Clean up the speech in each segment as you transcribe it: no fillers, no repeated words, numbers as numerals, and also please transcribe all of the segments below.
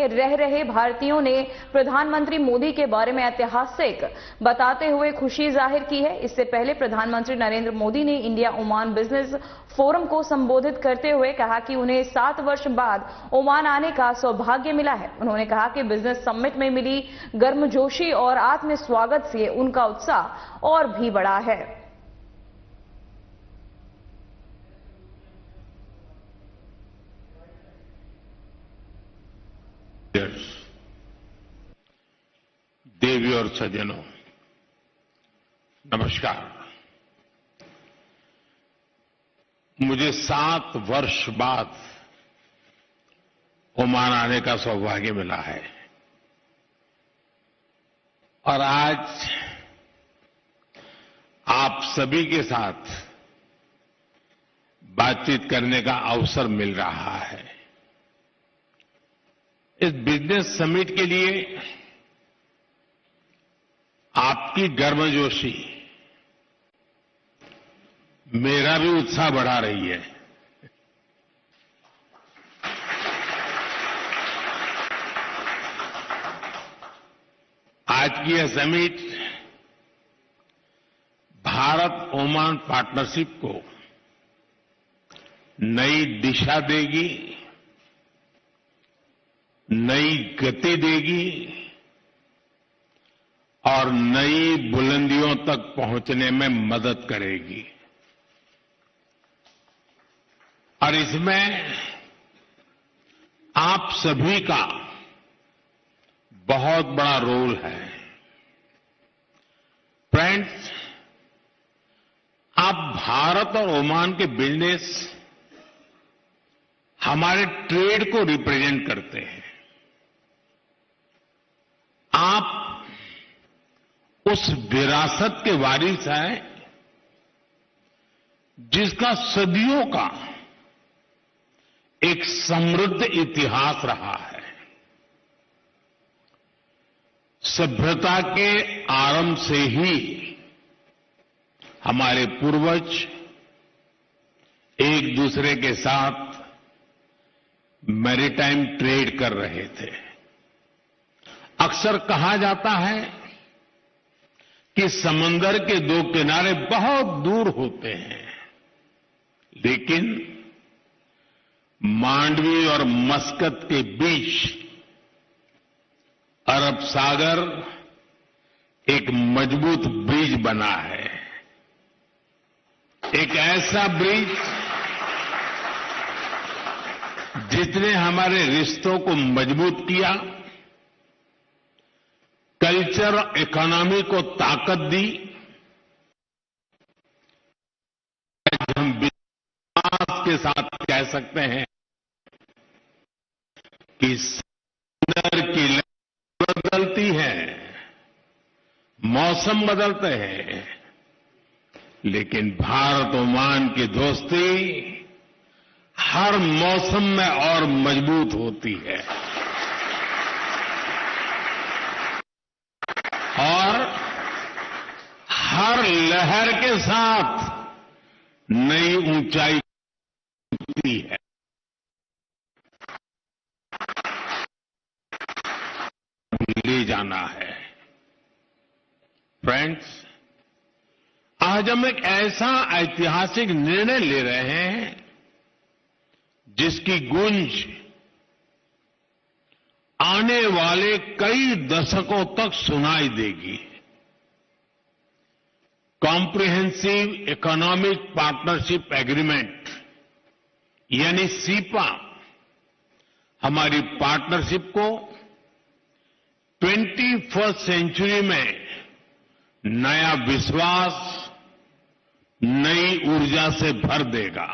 में रह रहे भारतीयों ने प्रधानमंत्री मोदी के बारे में ऐतिहासिक बताते हुए खुशी जाहिर की है। इससे पहले प्रधानमंत्री नरेंद्र मोदी ने इंडिया ओमान बिजनेस फोरम को संबोधित करते हुए कहा कि उन्हें 7 वर्ष बाद ओमान आने का सौभाग्य मिला है। उन्होंने कहा कि बिजनेस समिट में मिली गर्मजोशी और आत्म स्वागत से उनका उत्साह और भी बढ़ा है। देवी और सज्जनों, नमस्कार। मुझे 7 वर्ष बाद ओमान आने का सौभाग्य मिला है और आज आप सभी के साथ बातचीत करने का अवसर मिल रहा है। इस बिजनेस समिट के लिए आपकी गर्मजोशी मेरा भी उत्साह बढ़ा रही है। आज की यह समिट भारत ओमान पार्टनरशिप को नई दिशा देगी, नई गति देगी और नई बुलंदियों तक पहुंचने में मदद करेगी। और इसमें आप सभी का बहुत बड़ा रोल है। फ्रेंड्स, आप भारत और ओमान के बिजनेस हमारे ट्रेड को रिप्रेजेंट करते हैं। आप उस विरासत के वारिस हैं जिसका सदियों का एक समृद्ध इतिहास रहा है। सभ्यता के आरंभ से ही हमारे पूर्वज एक दूसरे के साथ मैरीटाइम ट्रेड कर रहे थे। अक्सर कहा जाता है कि समंदर के 2 किनारे बहुत दूर होते हैं, लेकिन मांडवी और मस्कत के बीच अरब सागर एक मजबूत ब्रिज बना है। एक ऐसा ब्रिज जिसने हमारे रिश्तों को मजबूत किया, कल्चर और इकोनॉमी को ताकत दी। हम विश्वास के साथ कह सकते हैं कि समंदर की लहरें बदलती है, मौसम बदलते हैं, लेकिन भारत ओमान की दोस्ती हर मौसम में और मजबूत होती है और हर लहर के साथ नई ऊंचाई होती है। ले जाना है। फ्रेंड्स, आज हम एक ऐसा ऐतिहासिक निर्णय ले रहे हैं जिसकी गूंज आने वाले कई दशकों तक सुनाई देगी। कॉम्प्रिहेंसिव इकोनॉमिक पार्टनरशिप एग्रीमेंट यानी सीपा हमारी पार्टनरशिप को 21वीं सेंचुरी में नया विश्वास, नई ऊर्जा से भर देगा।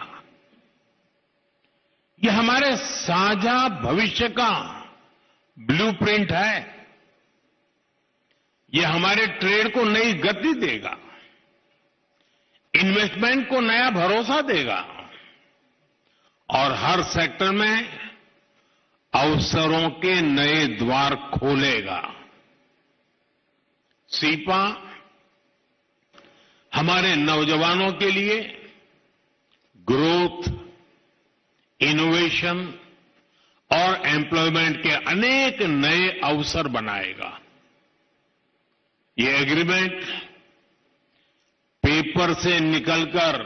यह हमारे साझा भविष्य का ब्लूप्रिंट है। यह हमारे ट्रेड को नई गति देगा, इन्वेस्टमेंट को नया भरोसा देगा और हर सेक्टर में अवसरों के नए द्वार खोलेगा। सीपा हमारे नौजवानों के लिए ग्रोथ, इनोवेशन और एम्प्लॉयमेंट के अनेक नए अवसर बनाएगा। ये एग्रीमेंट पेपर से निकलकर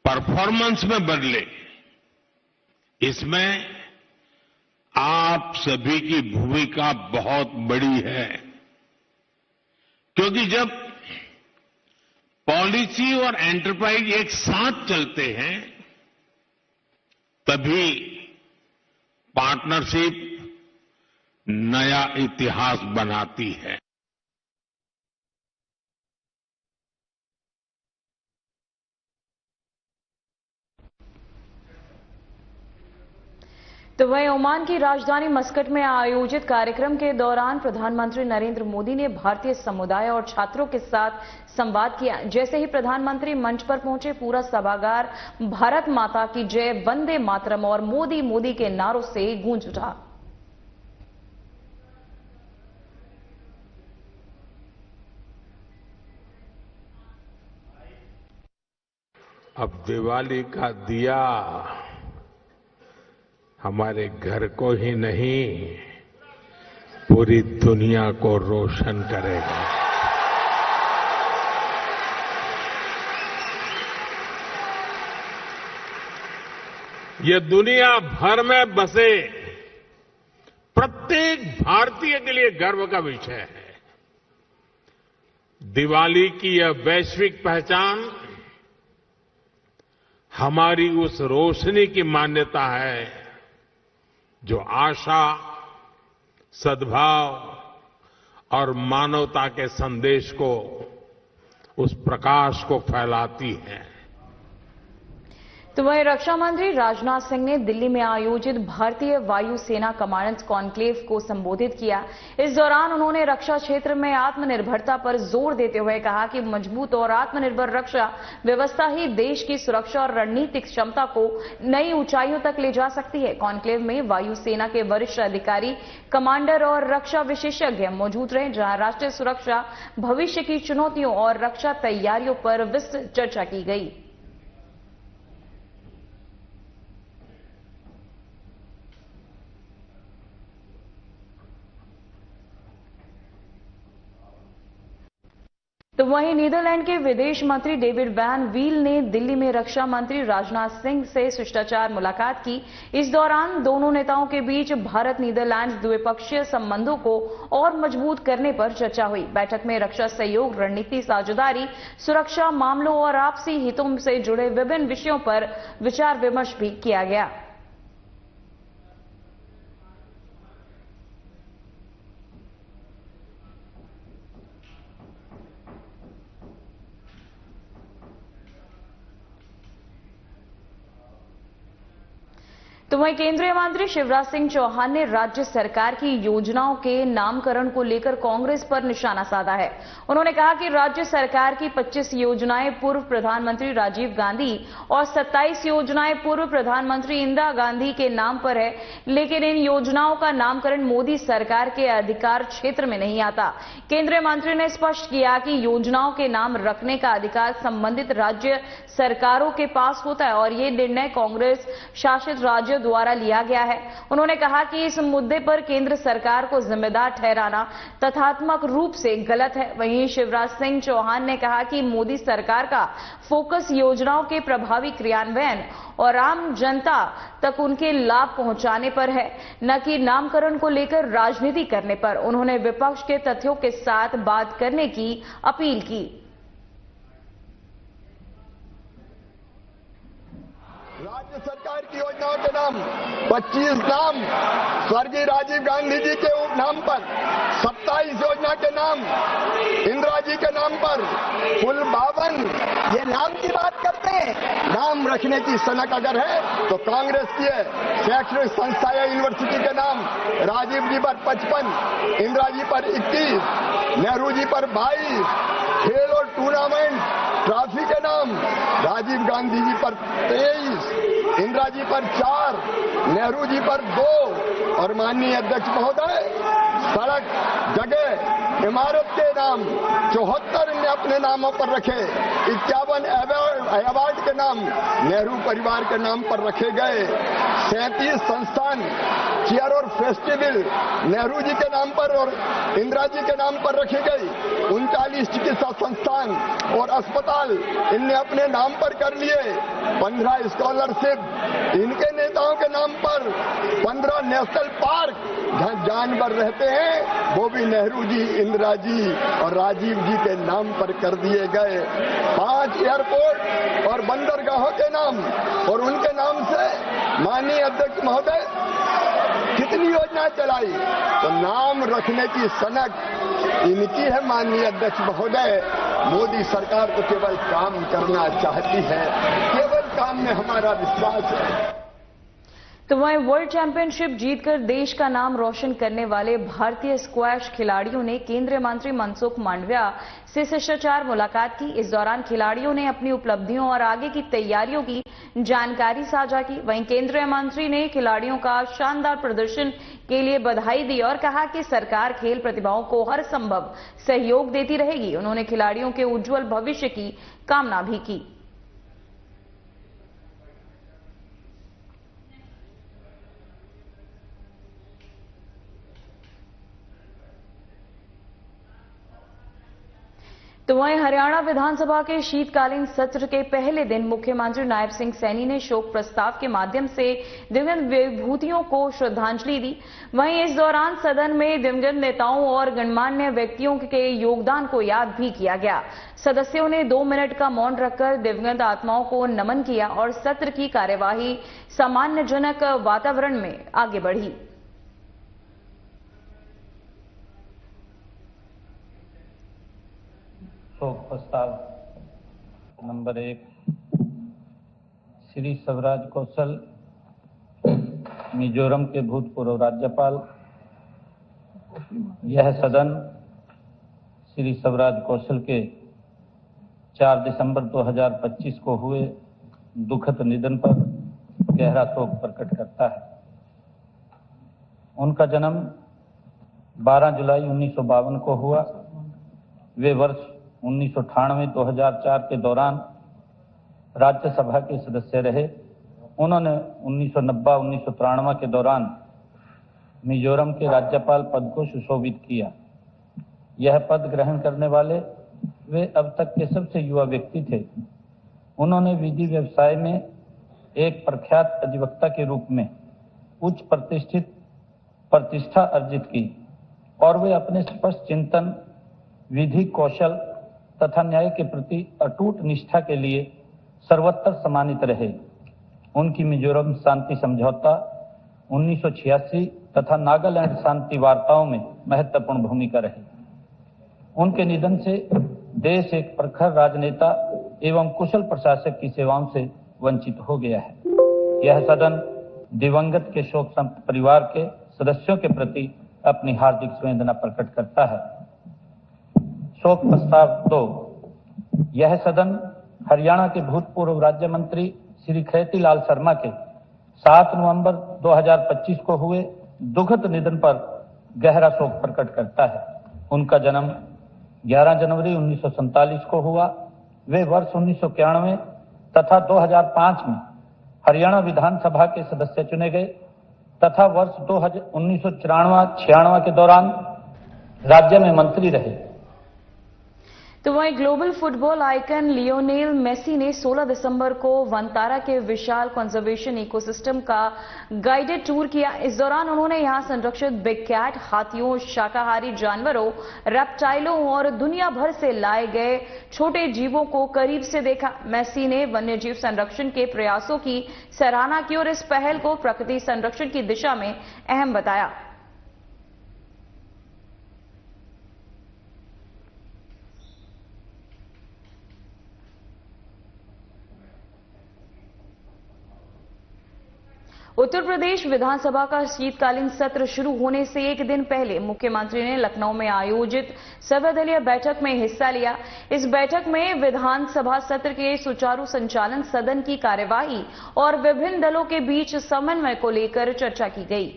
परफॉर्मेंस में बदले, इसमें आप सभी की भूमिका बहुत बड़ी है, क्योंकि जब पॉलिसी और एंटरप्राइज एक साथ चलते हैं तभी पार्टनरशिप नया इतिहास बनाती है। तो वहीं ओमान की राजधानी मस्कट में आयोजित कार्यक्रम के दौरान प्रधानमंत्री नरेंद्र मोदी ने भारतीय समुदाय और छात्रों के साथ संवाद किया। जैसे ही प्रधानमंत्री मंच पर पहुंचे, पूरा सभागार भारत माता की जय, वंदे मातरम और मोदी मोदी के नारों से गूंज उठा। अब दिवाली का दिया हमारे घर को ही नहीं, पूरी दुनिया को रोशन करेगा। ये दुनिया भर में बसे प्रत्येक भारतीय के लिए गर्व का विषय है। दिवाली की यह वैश्विक पहचान हमारी उस रोशनी की मान्यता है जो आशा, सद्भाव और मानवता के संदेश को, उस प्रकाश को फैलाती है। तो वहीं रक्षा मंत्री राजनाथ सिंह ने दिल्ली में आयोजित भारतीय वायु सेना कमांडर्स कॉन्क्लेव को संबोधित किया। इस दौरान उन्होंने रक्षा क्षेत्र में आत्मनिर्भरता पर जोर देते हुए कहा कि मजबूत और आत्मनिर्भर रक्षा व्यवस्था ही देश की सुरक्षा और रणनीतिक क्षमता को नई ऊंचाइयों तक ले जा सकती है। कॉन्क्लेव में वायु सेना के वरिष्ठ अधिकारी, कमांडर और रक्षा विशेषज्ञ मौजूद रहे, जहां राष्ट्रीय सुरक्षा, भविष्य की चुनौतियों और रक्षा तैयारियों पर विस्तृत चर्चा की गई। तो वहीं नीदरलैंड के विदेश मंत्री डेविड वैन वील ने दिल्ली में रक्षा मंत्री राजनाथ सिंह से शिष्टाचार मुलाकात की। इस दौरान दोनों नेताओं के बीच भारत नीदरलैंड द्विपक्षीय संबंधों को और मजबूत करने पर चर्चा हुई। बैठक में रक्षा सहयोग, रणनीति साझेदारी, सुरक्षा मामलों और आपसी हितों से जुड़े विभिन्न विषयों पर विचार विमर्श भी किया गया। तो वहीं केंद्रीय मंत्री शिवराज सिंह चौहान ने राज्य सरकार की योजनाओं के नामकरण को लेकर कांग्रेस पर निशाना साधा है। उन्होंने कहा कि राज्य सरकार की 25 योजनाएं पूर्व प्रधानमंत्री राजीव गांधी और 27 योजनाएं पूर्व प्रधानमंत्री इंदिरा गांधी के नाम पर है, लेकिन इन योजनाओं का नामकरण मोदी सरकार के अधिकार क्षेत्र में नहीं आता। केंद्रीय मंत्री ने स्पष्ट किया कि योजनाओं के नाम रखने का अधिकार संबंधित राज्य सरकारों के पास होता है और ये निर्णय कांग्रेस शासित राज्यों द्वारा लिया गया है। उन्होंने कहा कि इस मुद्दे पर केंद्र सरकार को जिम्मेदार ठहराना तथ्यात्मक रूप से गलत है। वहीं शिवराज सिंह चौहान ने कहा कि मोदी सरकार का फोकस योजनाओं के प्रभावी क्रियान्वयन और आम जनता तक उनके लाभ पहुंचाने पर है, न कि नामकरण को लेकर राजनीति करने पर। उन्होंने विपक्ष के तथ्यों के साथ बात करने की अपील की। राज्य सरकार की योजनाओं के नाम 25 नाम स्वर्गीय राजीव गांधी जी के नाम पर, 27 योजना के नाम इंदिरा जी के नाम पर, कुल 52 ये नाम की बात करते हैं। नाम रखने की सनक अगर है तो कांग्रेस की है। शैक्षणिक संस्था या यूनिवर्सिटी के नाम राजीव जी पर 55, इंदिरा जी पर 21, नेहरू जी पर 22, खेल और टूर्नामेंट ट्रॉफी के नाम राजीव गांधी जी पर 23, इंदिरा जी पर 4, नेहरू जी पर 2 और माननीय अध्यक्ष महोदय सड़क, जगह, इमारत के नाम 74 ने अपने नामों पर रखे, 51 अवार्ड के नाम नेहरू परिवार के नाम पर रखे गए, 37 संस्थान, चेयर और फेस्टिवल नेहरू जी के नाम पर और इंदिरा जी के नाम पर रखी गई, 39 चिकित्सा संस्थान और अस्पताल इनने अपने नाम पर कर लिए, 15 स्कॉलरशिप इनके नेताओं के नाम पर, 15 नेशनल पार्क जहां जानवर रहते हैं वो भी नेहरू जी, इंदिरा जी और राजीव जी के नाम पर कर दिए गए, 5 एयरपोर्ट और बंदरगाहों के नाम और उनके नाम से माननीय अध्यक्ष महोदय कितनी योजना चलाई। तो नाम रखने की सनक इनकी है माननीय अध्यक्ष महोदय। मोदी सरकार तो केवल काम करना चाहती है, केवल काम में हमारा विश्वास है। तो वहीं वर्ल्ड चैंपियनशिप जीतकर देश का नाम रोशन करने वाले भारतीय स्क्वैश खिलाड़ियों ने केंद्रीय मंत्री मनसुख मांडविया से शिष्टाचार मुलाकात की। इस दौरान खिलाड़ियों ने अपनी उपलब्धियों और आगे की तैयारियों की जानकारी साझा की। वहीं केंद्रीय मंत्री ने खिलाड़ियों का शानदार प्रदर्शन के लिए बधाई दी और कहा कि सरकार खेल प्रतिभाओं को हर संभव सहयोग देती रहेगी। उन्होंने खिलाड़ियों के उज्जवल भविष्य की कामना भी की। तो वहीं हरियाणा विधानसभा के शीतकालीन सत्र के पहले दिन मुख्यमंत्री नायब सिंह सैनी ने शोक प्रस्ताव के माध्यम से दिवंगत विभूतियों को श्रद्धांजलि दी। वहीं इस दौरान सदन में दिवंगत नेताओं और गणमान्य व्यक्तियों के योगदान को याद भी किया गया। सदस्यों ने 2 मिनट का मौन रखकर दिवंगत आत्माओं को नमन किया और सत्र की कार्यवाही सम्मानजनक वातावरण में आगे बढ़ी। शोक प्रस्ताव नंबर 1, श्री शिवराज कौशल, मिजोरम के भूतपूर्व राज्यपाल। यह सदन श्री शिवराज कौशल के 4 दिसंबर 2025 को हुए दुखद निधन पर गहरा शोक प्रकट करता है। उनका जन्म 12 जुलाई 1952 को हुआ। वे वर्ष 1998-2004 के दौरान राज्यसभा के सदस्य रहे। उन्होंने 1990-1993 के दौरान मिजोरम के राज्यपाल पद को सुशोभित किया। यह पद ग्रहण करने वाले वे अब तक के सबसे युवा व्यक्ति थे। उन्होंने विधि व्यवसाय में एक प्रख्यात अधिवक्ता के रूप में उच्च प्रतिष्ठा अर्जित की और वे अपने स्पष्ट चिंतन, विधि कौशल तथा न्याय के प्रति अटूट निष्ठा के लिए सर्वत्र सम्मानित रहे। उनकी मिजोरम शांति समझौता 1986 तथा नागालैंड शांति वार्ताओं में महत्वपूर्ण भूमिका रही। उनके निधन से देश एक प्रखर राजनेता एवं कुशल प्रशासक की सेवाओं से वंचित हो गया है। यह सदन दिवंगत के शोक संतप्त परिवार के सदस्यों के प्रति अपनी हार्दिक संवेदना प्रकट करता है। शोक प्रस्ताव 2, यह सदन हरियाणा के भूतपूर्व राज्य मंत्री श्री खैती लाल शर्मा के 7 नवंबर 2025 को हुए दुखद निधन पर गहरा शोक प्रकट करता है। उनका जन्म 11 जनवरी 1947 को हुआ। वे वर्ष 1991 तथा 2005 में हरियाणा विधानसभा के सदस्य चुने गए तथा वर्ष 1994-96 के दौरान राज्य में मंत्री रहे। तो वहीं global football icon Lionel Messi ने 16 दिसंबर को वनतारा के विशाल कंजर्वेशन इकोसिस्टम का गाइडेड टूर किया। इस दौरान उन्होंने यहां संरक्षित बिग कैट, हाथियों, शाकाहारी जानवरों, रेप्टाइलों और दुनिया भर से लाए गए छोटे जीवों को करीब से देखा। मेसी ने वन्यजीव संरक्षण के प्रयासों की सराहना की और इस पहल को प्रकृति संरक्षण की दिशा में अहम बताया। उत्तर प्रदेश विधानसभा का शीतकालीन सत्र शुरू होने से एक दिन पहले मुख्यमंत्री ने लखनऊ में आयोजित सर्वदलीय बैठक में हिस्सा लिया। इस बैठक में विधानसभा सत्र के सुचारू संचालन, सदन की कार्यवाही और विभिन्न दलों के बीच समन्वय को लेकर चर्चा की गई।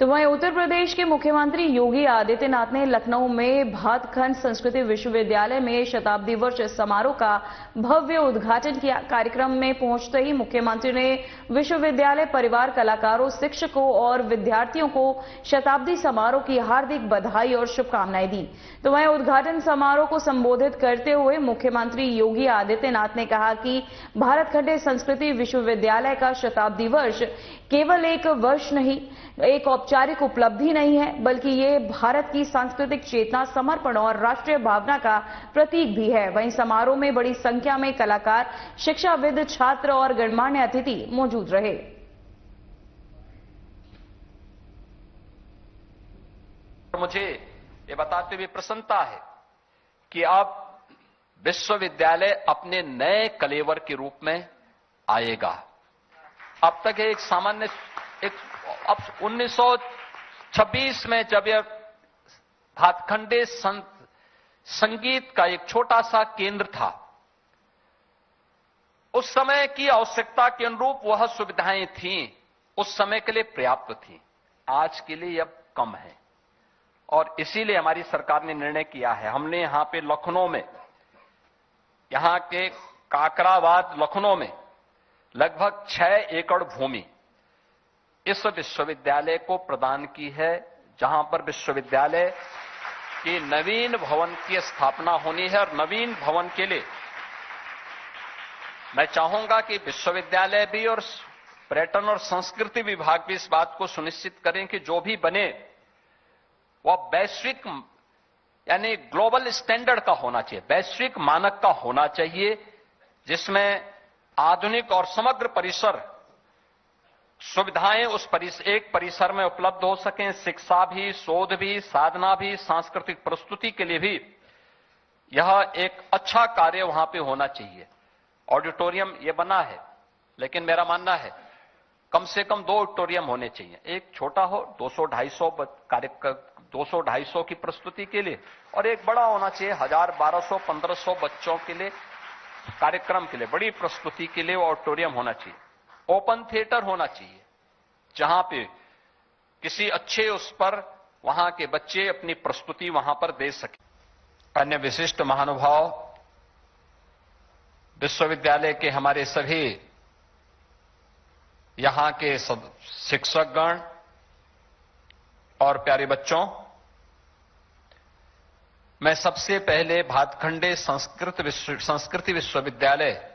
तो वहीं उत्तर प्रदेश के मुख्यमंत्री योगी आदित्यनाथ ने लखनऊ में भातखंड संस्कृति विश्वविद्यालय में शताब्दी वर्ष समारोह का भव्य उद्घाटन किया। कार्यक्रम में पहुंचते ही मुख्यमंत्री ने विश्वविद्यालय परिवार, कलाकारों, शिक्षकों और विद्यार्थियों को शताब्दी समारोह की हार्दिक बधाई और शुभकामनाएं दी। तो वहीं उद्घाटन समारोह को संबोधित करते हुए मुख्यमंत्री योगी आदित्यनाथ ने कहा कि भातखंड संस्कृति विश्वविद्यालय का शताब्दी वर्ष केवल एक वर्ष नहीं, एक औपचारिक उपलब्धि नहीं है, बल्कि ये भारत की सांस्कृतिक चेतना, समर्पण और राष्ट्रीय भावना का प्रतीक भी है। वहीं समारोह में बड़ी संख्या में कलाकार, शिक्षाविद, छात्र और गणमान्य अतिथि मौजूद रहे। मुझे ये बताते हुए प्रसन्नता है कि अब विश्वविद्यालय अपने नए कलेवर के रूप में आएगा। अब तक एक सामान्य अब 1926 में जब यह भातखंडे संगीत का एक छोटा सा केंद्र था, उस समय की आवश्यकता के अनुरूप वह सुविधाएं थीं, उस समय के लिए पर्याप्त थी। आज के लिए अब कम है और इसीलिए हमारी सरकार ने निर्णय किया है। हमने यहां पे लखनऊ में, यहां के काकराबाद लखनऊ में लगभग 6 एकड़ भूमि इस विश्वविद्यालय को प्रदान की है, जहां पर विश्वविद्यालय के नवीन भवन की स्थापना होनी है। और नवीन भवन के लिए मैं चाहूंगा कि विश्वविद्यालय भी और पर्यटन और संस्कृति विभाग भी इस बात को सुनिश्चित करें कि जो भी बने वह वैश्विक यानी ग्लोबल स्टैंडर्ड का होना चाहिए, वैश्विक मानक का होना चाहिए, जिसमें आधुनिक और समग्र परिसर सुविधाएं उस एक परिसर में उपलब्ध हो सकें। शिक्षा भी, शोध भी, साधना भी, सांस्कृतिक प्रस्तुति के लिए भी यह एक अच्छा कार्य वहां पे होना चाहिए। ऑडिटोरियम ये बना है, लेकिन मेरा मानना है कम से कम 2 ऑडिटोरियम होने चाहिए। एक छोटा हो 200-250 की प्रस्तुति के लिए, और एक बड़ा होना चाहिए 1000, 1200, 1500 बच्चों के लिए कार्यक्रम के लिए, बड़ी प्रस्तुति के लिए ऑडिटोरियम होना चाहिए। ओपन थिएटर होना चाहिए जहां पे किसी अच्छे उस पर वहां के बच्चे अपनी प्रस्तुति वहां पर दे सके। अन्य विशिष्ट महानुभाव, विश्वविद्यालय के हमारे सभी यहां के शिक्षकगण और प्यारे बच्चों, मैं सबसे पहले भातखंडे संस्कृति विश्वविद्यालय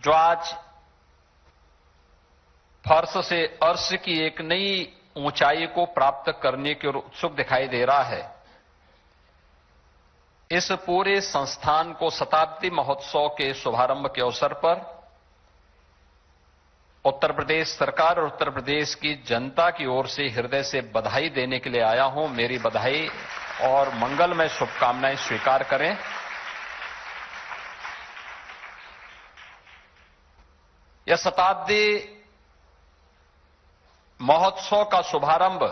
जो आज फर्श से अर्श की एक नई ऊंचाई को प्राप्त करने की ओर उत्सुक दिखाई दे रहा है, इस पूरे संस्थान को शताब्दी महोत्सव के शुभारंभ के अवसर पर उत्तर प्रदेश सरकार और उत्तर प्रदेश की जनता की ओर से हृदय से बधाई देने के लिए आया हूं। मेरी बधाई और मंगलमय शुभकामनाएं स्वीकार करें। यह शताब्दी महोत्सव का शुभारंभ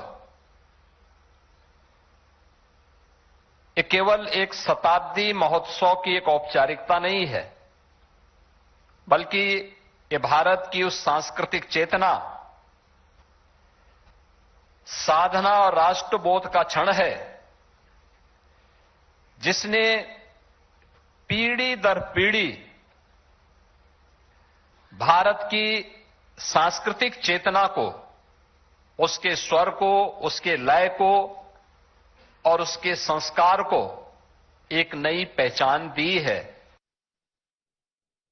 ये केवल एक शताब्दी महोत्सव की एक औपचारिकता नहीं है, बल्कि ये भारत की उस सांस्कृतिक चेतना, साधना और राष्ट्रबोध का क्षण है जिसने पीढ़ी दर पीढ़ी भारत की सांस्कृतिक चेतना को, उसके स्वर को, उसके लय को और उसके संस्कार को एक नई पहचान दी है।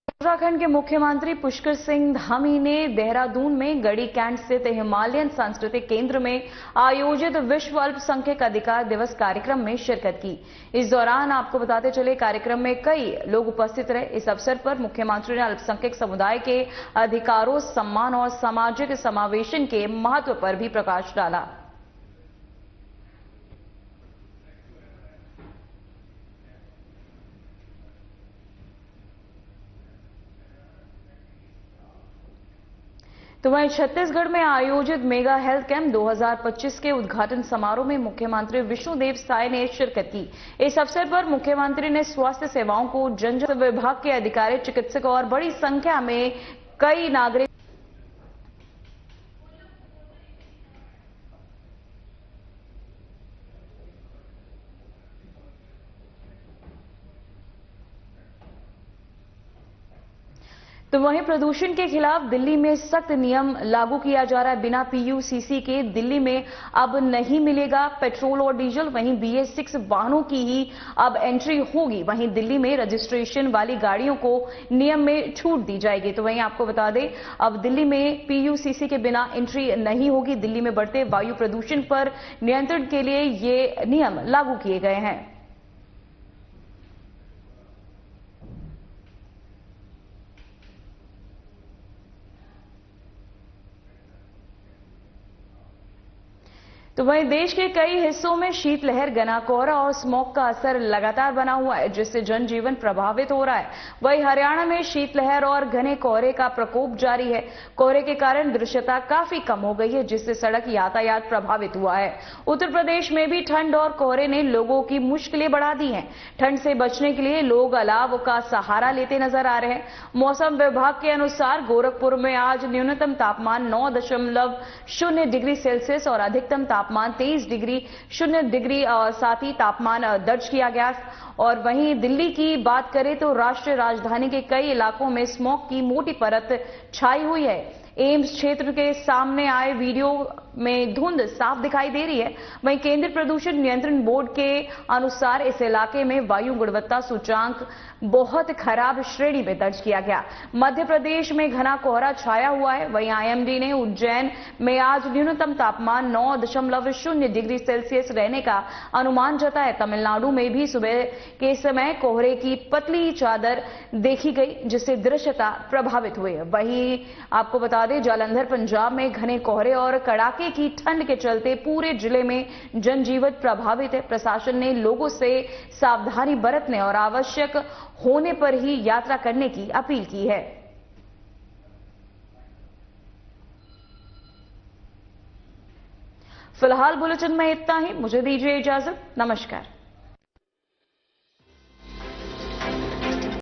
उत्तराखंड के मुख्यमंत्री पुष्कर सिंह धामी ने देहरादून में गढ़ी कैंट स्थित हिमालयन सांस्कृतिक केंद्र में आयोजित विश्व अल्पसंख्यक अधिकार दिवस कार्यक्रम में शिरकत की। इस दौरान आपको बताते चले कार्यक्रम में कई लोग उपस्थित रहे। इस अवसर पर मुख्यमंत्री ने अल्पसंख्यक समुदाय के अधिकारों, सम्मान और सामाजिक समावेशन के महत्व पर भी प्रकाश डाला। तो वहीं छत्तीसगढ़ में आयोजित मेगा हेल्थ कैंप 2025 के उद्घाटन समारोह में मुख्यमंत्री विष्णुदेव साय ने शिरकत की। इस अवसर पर मुख्यमंत्री ने स्वास्थ्य सेवाओं को जन विभाग के अधिकारी, चिकित्सक और बड़ी संख्या में कई नागरिक तो वहीं प्रदूषण के खिलाफ दिल्ली में सख्त नियम लागू किया जा रहा है। बिना पीयूसीसी के दिल्ली में अब नहीं मिलेगा पेट्रोल और डीजल। वहीं BS6 वाहनों की ही अब एंट्री होगी। वहीं दिल्ली में रजिस्ट्रेशन वाली गाड़ियों को नियम में छूट दी जाएगी। तो वहीं आपको बता दें, अब दिल्ली में पीयूसीसी के बिना एंट्री नहीं होगी। दिल्ली में बढ़ते वायु प्रदूषण पर नियंत्रण के लिए ये नियम लागू किए गए हैं। तो वहीं देश के कई हिस्सों में शीतलहर, घना कोहरा और स्मॉग का असर लगातार बना हुआ है, जिससे जनजीवन प्रभावित हो रहा है। वहीं हरियाणा में शीतलहर और घने कोहरे का प्रकोप जारी है। कोहरे के कारण दृश्यता काफी कम हो गई है, जिससे सड़क यातायात प्रभावित हुआ है। उत्तर प्रदेश में भी ठंड और कोहरे ने लोगों की मुश्किलें बढ़ा दी हैं। ठंड से बचने के लिए लोग अलाव का सहारा लेते नजर आ रहे हैं। मौसम विभाग के अनुसार गोरखपुर में आज न्यूनतम तापमान 9.0 डिग्री सेल्सियस और अधिकतम तापमान 23.0 साथ ही तापमान दर्ज किया गया। और वहीं दिल्ली की बात करें तो राष्ट्रीय राजधानी के कई इलाकों में स्मॉग की मोटी परत छाई हुई है। एम्स क्षेत्र के सामने आए वीडियो में धुंध साफ दिखाई दे रही है। वहीं केंद्रीय प्रदूषण नियंत्रण बोर्ड के अनुसार इस इलाके में वायु गुणवत्ता सूचांक बहुत खराब श्रेणी में दर्ज किया गया। मध्य प्रदेश में घना कोहरा छाया हुआ है। वहीं IMD ने उज्जैन में आज न्यूनतम तापमान 9.0 डिग्री सेल्सियस रहने का अनुमान जताया। तमिलनाडु में भी सुबह के समय कोहरे की पतली चादर देखी गई, जिससे दृश्यता प्रभावित हुई। वहीं आपको बता दें, जालंधर पंजाब में घने कोहरे और कड़ाके की ठंड के चलते पूरे जिले में जनजीवन प्रभावित है। प्रशासन ने लोगों से सावधानी बरतने और आवश्यक होने पर ही यात्रा करने की अपील की है। फिलहाल बुलेटिन में इतना ही। मुझे दीजिए इजाजत। नमस्कार।